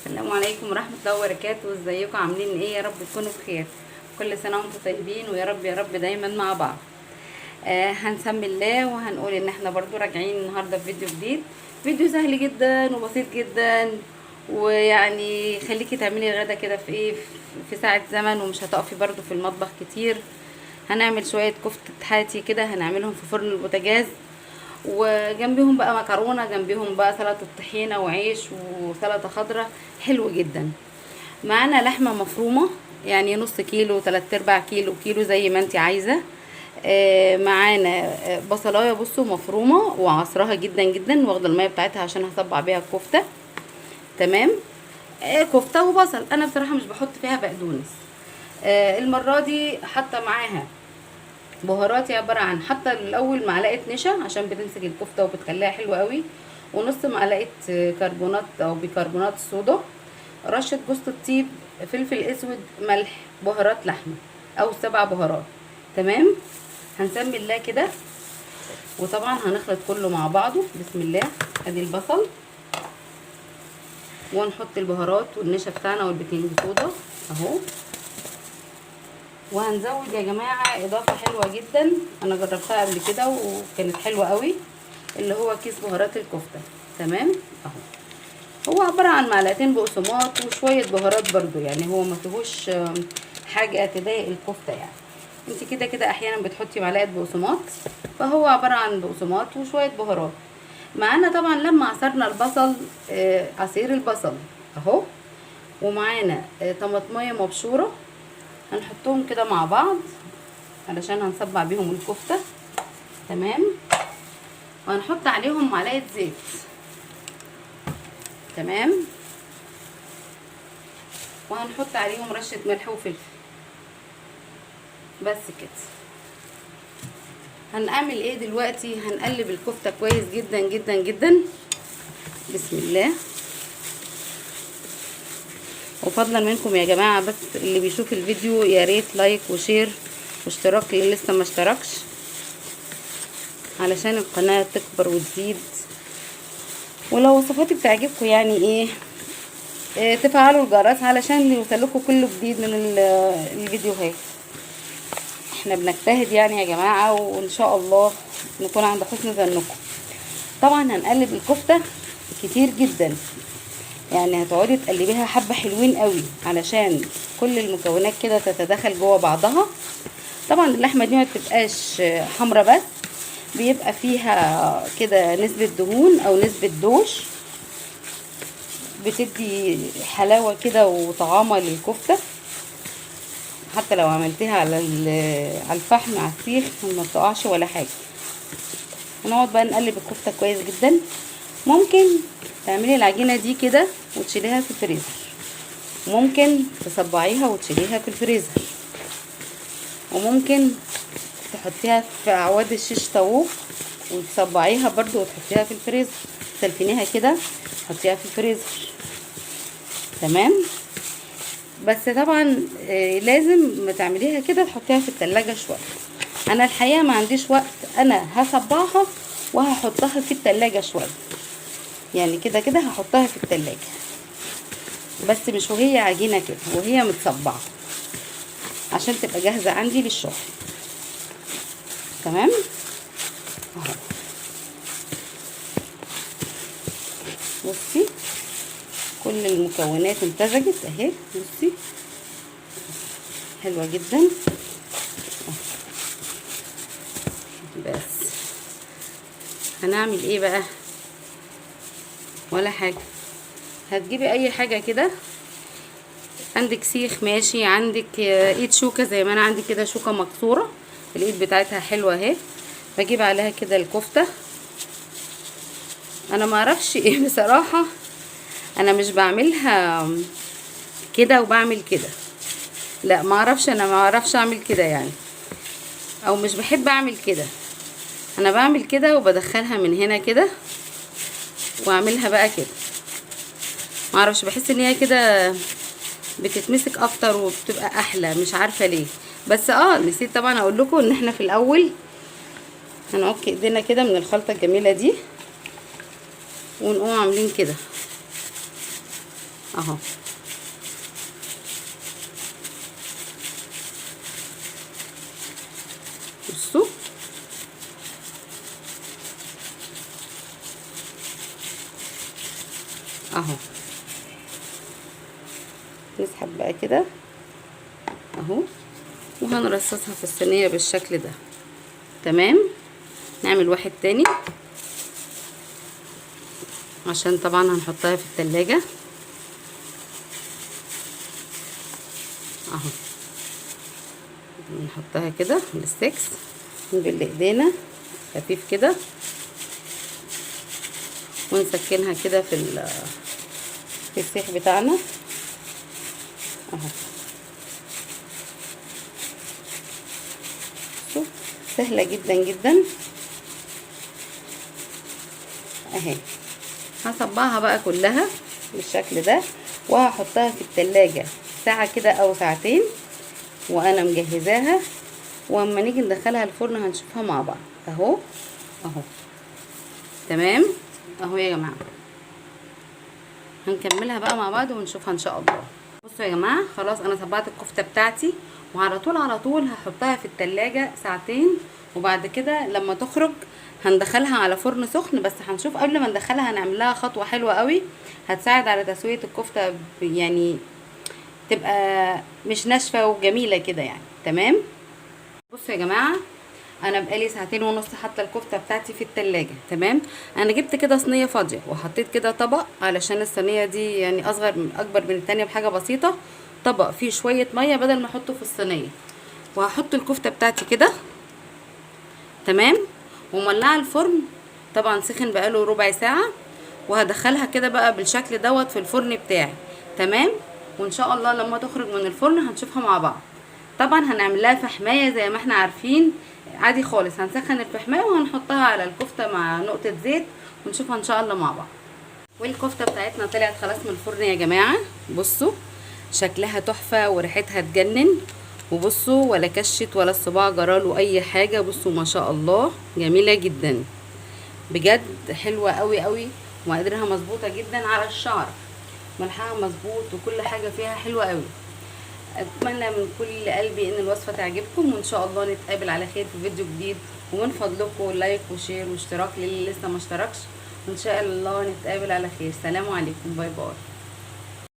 السلام عليكم ورحمة الله وبركاته. ازيكم عاملين ايه؟ يا رب تكونوا بخير. كل سنة وانتم طيبين، ويا رب يا رب دايما مع بعض. هنسمي الله وهنقول ان احنا برضو راجعين النهاردة في فيديو جديد. فيديو سهل جدا وبسيط جدا، ويعني خليكي تعملي الغدا كده في ايه، في ساعة زمن، ومش هتقفي برضو في المطبخ كتير. هنعمل شوية كفتة حاتي كده، هنعملهم في فرن البوتاجاز، وجنبهم بقى مكرونه، جنبهم بقى سلطه طحينه وعيش وسلطه خضراء. حلو جدا. معانا لحمه مفرومه، يعني نص كيلو، 3/4 كيلو، كيلو زي ما انت عايزه. معانا بصلايه، بصوا مفرومه وعصرها جدا جدا، واخده الميه بتاعتها عشان هصبع بيها الكفته. تمام. كفته وبصل، انا بصراحه مش بحط فيها بقدونس. المره دي حاطه معاها بهاراتي، عباره عن حاطه الاول معلقه نشا عشان بتمسك الكفته وبتخليها حلوه قوي، ونص معلقه كربونات او بيكربونات الصودا، رشه جوز الطيب، فلفل اسود، ملح، بهارات لحمه او 7 بهارات. تمام. هنسمي الله كده، وطبعا هنخلط كله مع بعضه. بسم الله. ادي البصل، ونحط البهارات والنشا بتاعنا والبيكنج صودا اهو. وهنزود يا جماعه اضافه حلوه جدا، انا جربتها قبل كده وكانت حلوه قوي، اللي هو كيس بهارات الكفته. تمام اهو. هو عباره عن معلقتين بقسماط وشويه بهارات برضو، يعني هو ما فيهوش حاجه تضايق الكفته يعني. انت كده كده احيانا بتحطي معلقه بقسماط، فهو عباره عن بقسماط وشويه بهارات. معانا طبعا لما عصرنا البصل، عصير البصل اهو، ومعانا طماطميه مبشوره، هنحطهم كده مع بعض علشان هنصبع بيهم الكفته. تمام. وهنحط عليهم معلقه زيت. تمام. وهنحط عليهم رشه ملح وفلفل، بس كده. هنعمل ايه دلوقتي؟ هنقلب الكفته كويس جدا جدا جدا. بسم الله. وفضلا منكم يا جماعه، بس اللي بيشوف الفيديو يا ريت لايك وشير واشتراك اللي لسه ما اشتركش، علشان القناه تكبر وتزيد. ولو وصفاتي بتعجبكم يعني ايه، تفعلوا الجرس علشان يوصلكوا كل جديد من الفيديوهات. احنا بنجتهد يعني يا جماعه، وان شاء الله نكون عند حسن ظنكم. طبعا هنقلب الكفته كتير جدا، يعني هتقعدي تقلبيها حبه حلوين قوي علشان كل المكونات كده تتداخل جوه بعضها. طبعا اللحمه دي ما بتبقاش حمرا بس، بيبقى فيها كده نسبه دهون او نسبه دوش، بتدي حلاوه كده وطعامه للكفته. حتى لو عملتيها على الفحم على السيخ ما بتقعش ولا حاجه. هنقعد بقى نقلب الكفته كويس جدا. ممكن تعملي العجينه دي كده وتشيليها في الفريزر، ممكن تصبعيها وتشيليها في الفريزر، وممكن تحطيها في اعواد الشيش طاووق وتصبعيها برضو وتحطيها في الفريزر، تلفينيها كده تحطيها في الفريزر. تمام. بس طبعا لازم ما تعمليها كده تحطيها في التلاجة شويه. انا الحقيقه ما عنديش وقت، انا هصبعها وهحطها في التلاجة شويه، يعني كده كده هحطها في التلاجة، بس مش وهي عجينه كده، وهي متصبعه عشان تبقى جاهزه عندي للشغل. تمام اهو. بصي كل المكونات امتزجت اهي، بصي حلوه جدا. بس هنعمل ايه بقى؟ ولا حاجه. هتجيبي اي حاجه كده، عندك سيخ ماشي، عندك ايد شوكه زي ما انا عندي كده، شوكه مكسوره الايد بتاعتها حلوه اهي، بجيب عليها كده الكفته. انا ما اعرفش ايه بصراحه، انا مش بعملها كده وبعمل كده، لا ما اعرفش، انا ما اعرفش اعمل كده يعني، او مش بحب اعمل كده. انا بعمل كده وبدخلها من هنا كده واعملها بقى كده، ما اعرفش، بحس ان هي كده بتتمسك اكتر وبتبقى احلى، مش عارفه ليه. بس نسيت طبعا اقول لكم ان احنا في الاول هنعك ايدينا كده من الخلطه الجميله دي، ونقوم عاملين كده اهو. بصوا اهو. نسحب بقى كده اهو، وهنرصصها في الصينيه بالشكل ده. تمام. نعمل واحد تاني عشان طبعا هنحطها في التلاجة اهو. نحطها كده بالستيكس بايدينا خفيف كده، ونسكنها كده في السيخ بتاعنا اهو. شوف سهلة جدا جدا اهي. هصبعها بقى كلها بالشكل ده، وهحطها في التلاجة ساعة كده او ساعتين وانا مجهزاها، واما نيجي ندخلها الفرن هنشوفها مع بعض اهو اهو. تمام اهو يا جماعه. هنكملها بقى مع بعض ونشوفها ان شاء الله. بصوا يا جماعه، خلاص انا صبعت الكفته بتاعتي، وعلى طول هحطها في التلاجة ساعتين، وبعد كده لما تخرج هندخلها على فرن سخن. بس هنشوف قبل ما ندخلها هنعمل لها خطوه حلوه قوي هتساعد على تسويه الكفته، يعني تبقى مش ناشفه وجميله كده يعني. تمام. بصوا يا جماعه، انا بقالي ساعتين ونص حاطه الكفته بتاعتي في التلاجة. تمام. انا جبت كده صينيه فاضيه وحطيت كده طبق، علشان الصينيه دي يعني اكبر من التانية بحاجه بسيطه. طبق فيه شويه ميه بدل ما احطه في الصينيه، وهحط الكفته بتاعتي كده. تمام. ومولعه الفرن طبعا سخن بقاله ربع ساعه، وهدخلها كده بقى بالشكل دوت في الفرن بتاعي. تمام. وان شاء الله لما تخرج من الفرن هنشوفها مع بعض. طبعا هنعمل لها فحمايه زي ما احنا عارفين عادي خالص. هنسخن الفحمايه وهنحطها على الكفته مع نقطه زيت ونشوفها ان شاء الله مع بعض. والكفته بتاعتنا طلعت خلاص من الفرن يا جماعه. بصوا شكلها تحفه وريحتها تجنن، وبصوا ولا كشت ولا الصباع جراله اي حاجه. بصوا ما شاء الله جميله جدا بجد، حلوه قوي قوي، ومقاديرها مظبوطه جدا على الشعر، ملحها مظبوط وكل حاجه فيها حلوه قوي. اتمنى من كل قلبي ان الوصفه تعجبكم، وان شاء الله نتقابل على خير في فيديو جديد. ومن فضلكم لايك وشير واشتراك للي لسه ما اشتركش، وان شاء الله نتقابل على خير. سلام عليكم، باي باي.